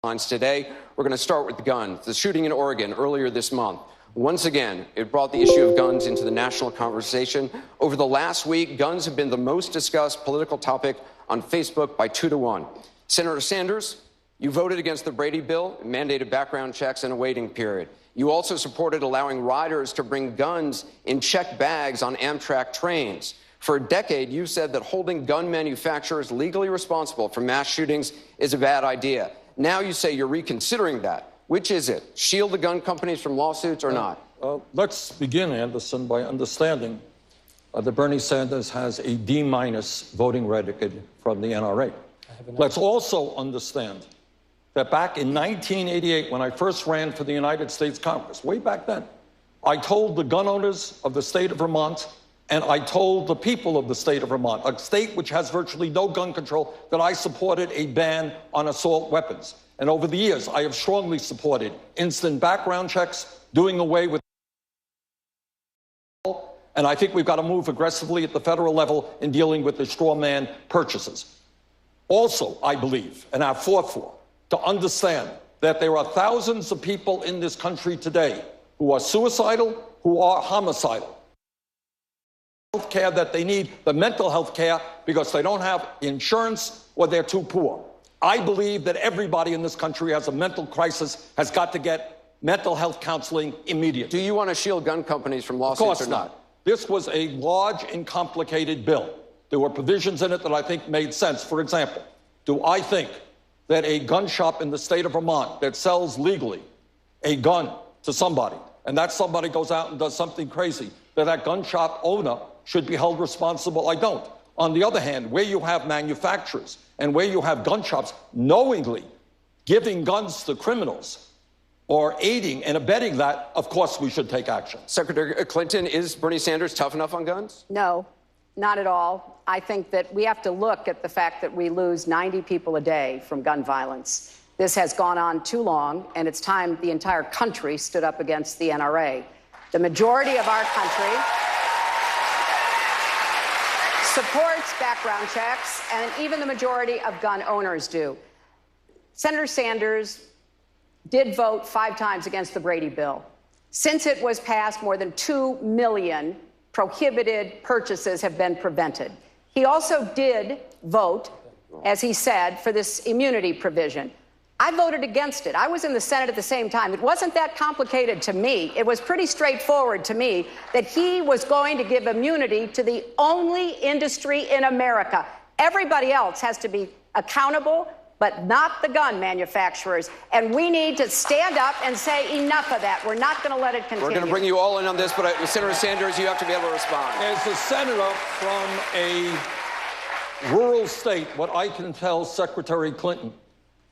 Today, we're going to start with the guns. The shooting in Oregon earlier this month. Once again, it brought the issue of guns into the national conversation. Over the last week, guns have been the most discussed political topic on Facebook by 2-1. Senator Sanders, you voted against the Brady bill, mandated background checks and a waiting period. You also supported allowing riders to bring guns in checked bags on Amtrak trains. For a decade, you said that holding gun manufacturers legally responsible for mass shootings is a bad idea. Now you say you're reconsidering that. Which is it? Shield the gun companies from lawsuits or not? Let's begin, Anderson, by understanding that Bernie Sanders has a D- voting record from the NRA. Let's also understand that back in 1988, when I first ran for the United States Congress, way back then, I told the gun owners of the state of Vermont and I told the people of the state of Vermont, a state which has virtually no gun control, that I supported a ban on assault weapons. And over the years, I have strongly supported instant background checks, doing away with, and I think we've got to move aggressively at the federal level in dealing with the straw man purchases. Also, I believe, and I've fought for, to understand that there are thousands of people in this country today who are suicidal, who are homicidal. Health care that they need, the mental health care, because they don't have insurance or they're too poor. I believe that everybody in this country has a mental crisis, has got to get mental health counseling immediately. Do you want to shield gun companies from lawsuits or not? Of course not. This was a large and complicated bill. There were provisions in it that I think made sense. For example, do I think that a gun shop in the state of Vermont that sells legally a gun to somebody, and that somebody goes out and does something crazy, that gun shop owner should be held responsible? I don't. On the other hand, where you have manufacturers and where you have gun shops knowingly giving guns to criminals or aiding and abetting that, of course we should take action. Secretary Clinton, is Bernie Sanders tough enough on guns? No, not at all. I think that we have to look at the fact that we lose 90 people a day from gun violence. This has gone on too long, and it's time the entire country stood up against the NRA. The majority of our country supports background checks, and even the majority of gun owners do. Senator Sanders did vote 5 times against the Brady bill. Since it was passed, more than 2 million prohibited purchases have been prevented. He also did vote, as he said, for this immunity provision. I voted against it. I was in the Senate at the same time. It wasn't that complicated to me. It was pretty straightforward to me that he was going to give immunity to the only industry in America. Everybody else has to be accountable, but not the gun manufacturers. And we need to stand up and say enough of that. We're not going to let it continue. We're going to bring you all in on this, but Senator Sanders, you have to be able to respond. As a senator from a rural state, what I can tell Secretary Clinton,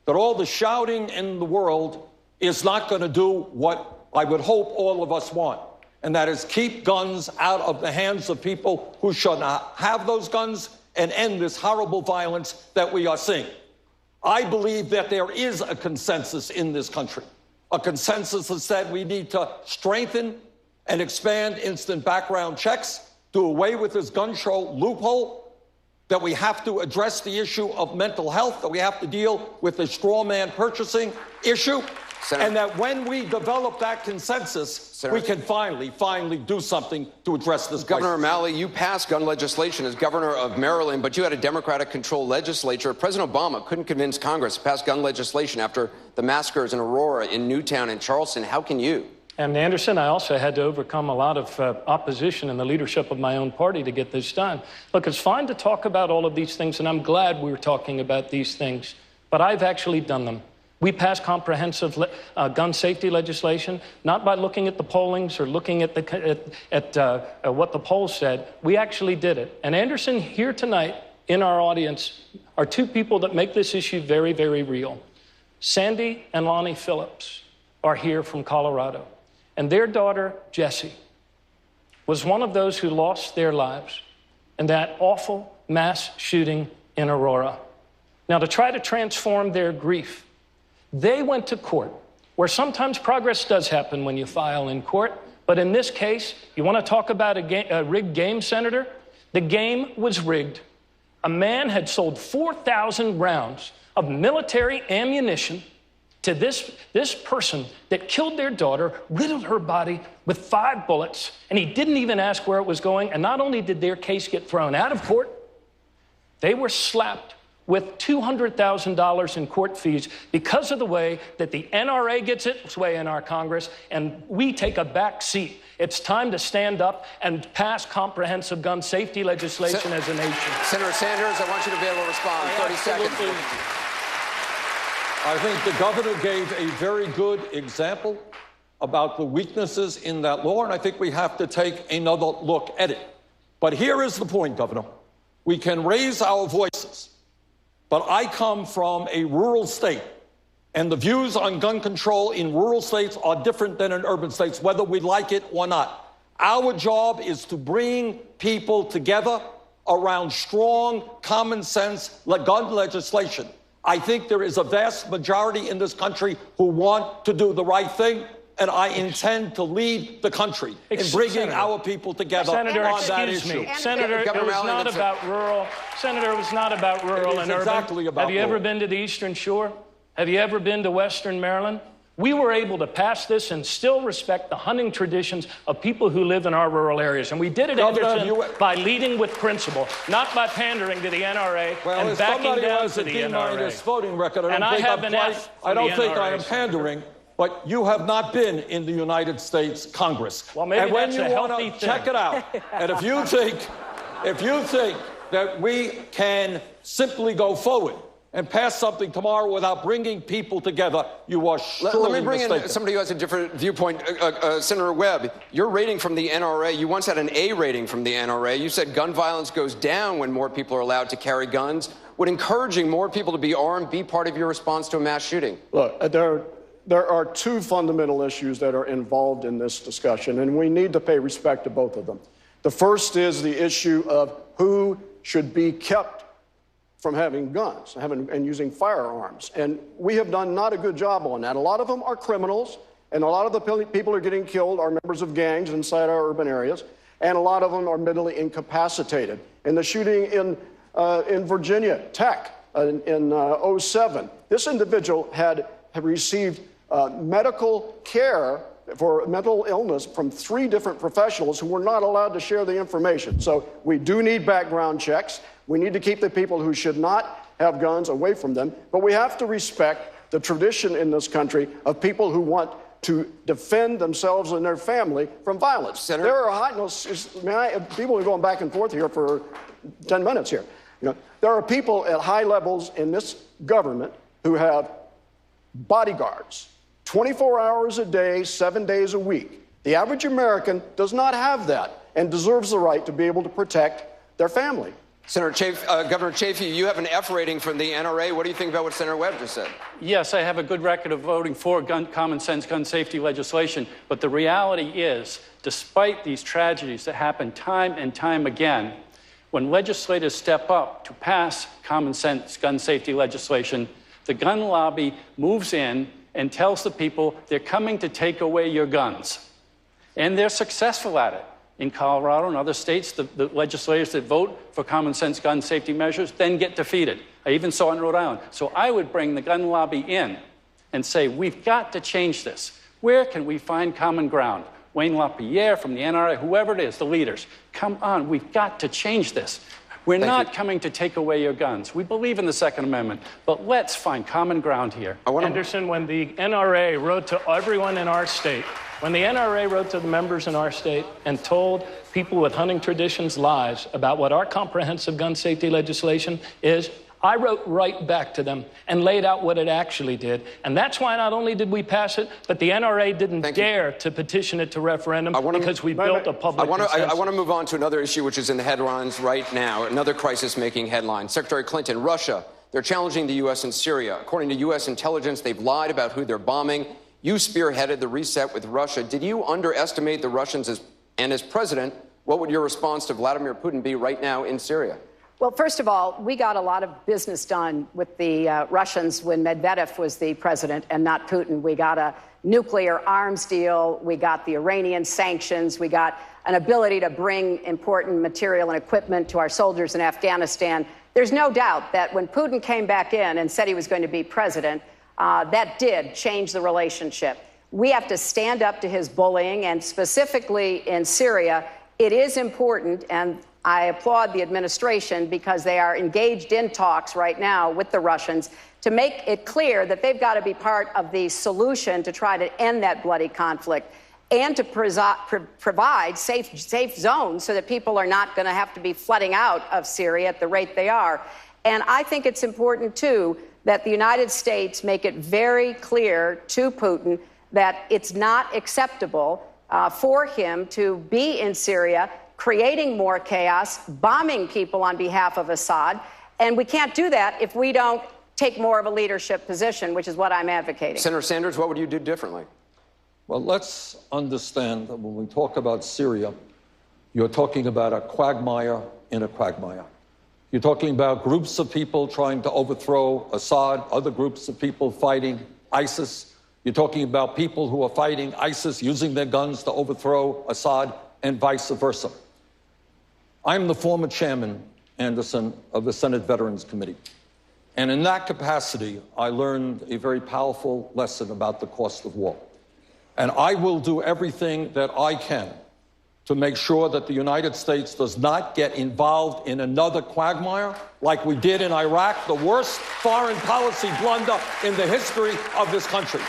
that all the shouting in the world is not going to do what I would hope all of us want, and that is keep guns out of the hands of people who should not have those guns and end this horrible violence that we are seeing. I believe that there is a consensus in this country, a consensus that said we need to strengthen and expand instant background checks, do away with this gun show loophole, that we have to address the issue of mental health, that we have to deal with the straw man purchasing issue, Senator, and that when we develop that consensus, Senator, we can finally do something to address this Governor crisis. O'Malley, you passed gun legislation as governor of Maryland, but you had a Democratic-controlled legislature. President Obama couldn't convince Congress to pass gun legislation after the massacres in Aurora, in Newtown, and Charleston. How can you? And Anderson, I also had to overcome a lot of opposition in the leadership of my own party to get this done. Look, it's fine to talk about all of these things, and I'm glad we're talking about these things, but I've actually done them. We passed comprehensive gun safety legislation, not by looking at the pollings or looking at what the polls said. We actually did it. And Anderson, here tonight in our audience are 2 people that make this issue very, very real. Sandy and Lonnie Phillips are here from Colorado. And their daughter, Jessie, was one of those who lost their lives in that awful mass shooting in Aurora. Now, to try to transform their grief, they went to court, where sometimes progress does happen when you file in court. But in this case, you want to talk about a rigged game, Senator? The game was rigged. A man had sold 4,000 rounds of military ammunition to this person that killed their daughter, riddled her body with 5 bullets, and he didn't even ask where it was going. And not only did their case get thrown out of court, they were slapped with $200,000 in court fees because of the way that the NRA gets its way in our Congress, and we take a back seat. It's time to stand up and pass comprehensive gun safety legislation as a nation. Senator Sanders, I want you to be able to respond. 30 seconds. I think the governor gave a very good example about the weaknesses in that law, and I think we have to take another look at it. But here is the point, Governor. We can raise our voices, but I come from a rural state, and the views on gun control in rural states are different than in urban states, whether we like it or not. Our job is to bring people together around strong, common sense gun legislation. I think there is a vast majority in this country who want to do the right thing, and I intend to lead the country in bringing our people together on that issue. Senator, it was not about rural. Senator, it was not about rural and urban. Exactly about Have you ever been to the Eastern Shore? Have you ever been to Western Maryland? We were able to pass this and still respect the hunting traditions of people who live in our rural areas. And we did it, Anderson, by leading with principle, not by pandering to the NRA and backing down to the NRA. Voting record, I don't think I am pandering, but you have not been in the United States Congress. Well, maybe and when that's you a healthy want to thing. check it out, and if you think that we can simply go forward and pass something tomorrow without bringing people together, you are surely Let me bring mistaken. in somebody who has a different viewpoint. Senator Webb, your rating from the NRA, you once had an A rating from the NRA. You said gun violence goes down when more people are allowed to carry guns. Would encouraging more people to be armed be part of your response to a mass shooting? Look, there are 2 fundamental issues that are involved in this discussion, and we need to pay respect to both of them. The first is the issue of who should be kept from having guns and using firearms. And we have done not a good job on that. A lot of them are criminals, and a lot of the people who are getting killed are members of gangs inside our urban areas, and a lot of them are mentally incapacitated. And the shooting in Virginia Tech in 07, this individual had received medical care for mental illness from 3 different professionals who were not allowed to share the information. So we do need background checks. We need to keep the people who should not have guns away from them. But we have to respect the tradition in this country of people who want to defend themselves and their family from violence. Senator? There are people are going back and forth here for 10 minutes here. There are people at high levels in this government who have bodyguards 24 hours a day, 7 days a week. The average American does not have that and deserves the right to be able to protect their family. Governor Chafee, you have an F rating from the NRA. What do you think about what Senator Webb just said? Yes, I have a good record of voting for common sense gun safety legislation. But the reality is, despite these tragedies that happen time and time again, when legislators step up to pass common sense gun safety legislation, the gun lobby moves in and tells the people they're coming to take away your guns. And they're successful at it. In Colorado and other states, the legislators that vote for common sense gun safety measures then get defeated. I even saw it in Rhode Island. So I would bring the gun lobby in and say, we've got to change this. Where can we find common ground? Wayne LaPierre from the NRA, whoever it is, the leaders, come on, we've got to change this. We're not coming to take away your guns. We believe in the Second Amendment, but let's find common ground here. Anderson, when the NRA wrote to everyone in our state, when the NRA wrote to the members in our state and told people with hunting traditions lies about what our comprehensive gun safety legislation is, I wrote right back to them and laid out what it actually did. And that's why not only did we pass it, but the NRA didn't dare to petition it to referendum because we built a public consensus. I want to move on to another issue which is in the headlines right now, another crisis-making headline. Secretary Clinton, Russia, they're challenging the U.S. in Syria. According to U.S. intelligence, they've lied about who they're bombing. You spearheaded the reset with Russia. Did you underestimate the Russians as president? What would your response to Vladimir Putin be right now in Syria? Well, first of all, we got a lot of business done with the Russians when Medvedev was the president and not Putin. We got a nuclear arms deal. We got the Iranian sanctions. We got an ability to bring important material and equipment to our soldiers in Afghanistan. There's no doubt that when Putin came back in and said he was going to be president, that did change the relationship. We have to stand up to his bullying, and specifically in Syria, it is important, and I applaud the administration because they are engaged in talks right now with the Russians to make it clear that they've got to be part of the solution to try to end that bloody conflict and to provide safe zones so that people are not going to have to be flooding out of Syria at the rate they are. And I think it's important, too, that the United States make it very clear to Putin that it's not acceptable for him to be in Syria, creating more chaos, bombing people on behalf of Assad. And we can't do that if we don't take more of a leadership position, which is what I'm advocating. Senator Sanders, what would you do differently? Well, let's understand that when we talk about Syria, you're talking about a quagmire in a quagmire. You're talking about groups of people trying to overthrow Assad, other groups of people fighting ISIS. You're talking about people who are fighting ISIS using their guns to overthrow Assad, and vice versa. I'm the former chairman, Anderson, of the Senate Veterans Committee. And in that capacity, I learned a very powerful lesson about the cost of war. And I will do everything that I can to make sure that the United States does not get involved in another quagmire like we did in Iraq, the worst foreign policy blunder in the history of this country.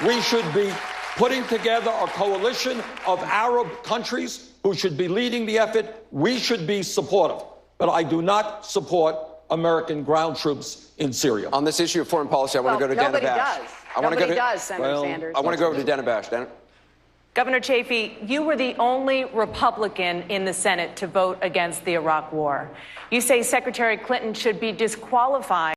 We should be putting together a coalition of Arab countries who should be leading the effort. We should be supportive. But I do not support American ground troops in Syria. On this issue of foreign policy, I want to go to Dana Bash. Nobody does, Senator Sanders. I want to go over to Dana Bash. Dana? Governor Chafee, you were the only Republican in the Senate to vote against the Iraq War. You say Secretary Clinton should be disqualified